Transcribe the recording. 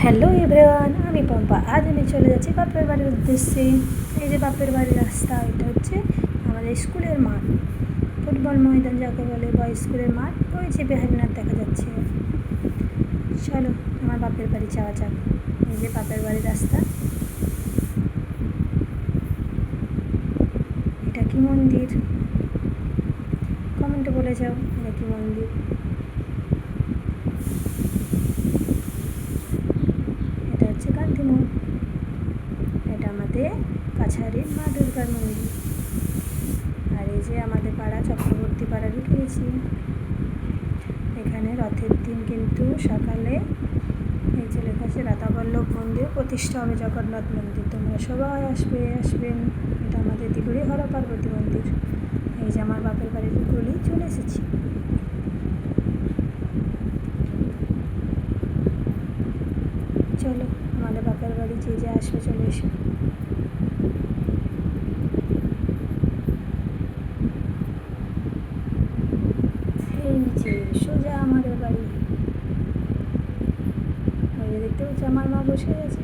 Hello everyone, আমি পম্পা। আজ আমি চলে যাচ্ছি বাপের বাড়ির উদ্দেশ্যে। এই যে বাপের বাড়ির রাস্তা, এটা হচ্ছে আমাদের স্কুলের মাঠ, ফুটবল ময়দান যাকে বলে, বা স্কুলের মাঠ। ওই যে বেহারিনাথ দেখা যাচ্ছে। চলো আমার বাপের বাড়ি যাওয়া যাক। এই যে বাপের বাড়ির রাস্তা। এটা কি মন্দির? কমেন্টে বলে যাও এটা কি মন্দির। এটা হচ্ছে গান্ধী মোড়। এটা আমাদের কাছারির মা দুর্গার মন্দির। আর এই যে আমাদের পাড়া, চক্রবর্তী পাড়া ঢুকে গেছি। এখানে রথের দিন কিন্তু সকালে এই যে লেখা আছে রাধাবল্লভ মন্দির প্রতিষ্ঠা হবে, জগন্নাথ মন্দির। তোমরা সবাই আসবেন। এটা আমাদের দিগুড়ি হর পার্বতী মন্দির। এই যে আমার বাপের বাড়ির গলি চলে এসেছি। চলো আমাদের বাপের বাড়ি যে আসবে চলে এসো। এই যে সোজা আমাদের বাড়ি। ওই যে দেখতে পাচ্ছি আমার মা বসে গেছে।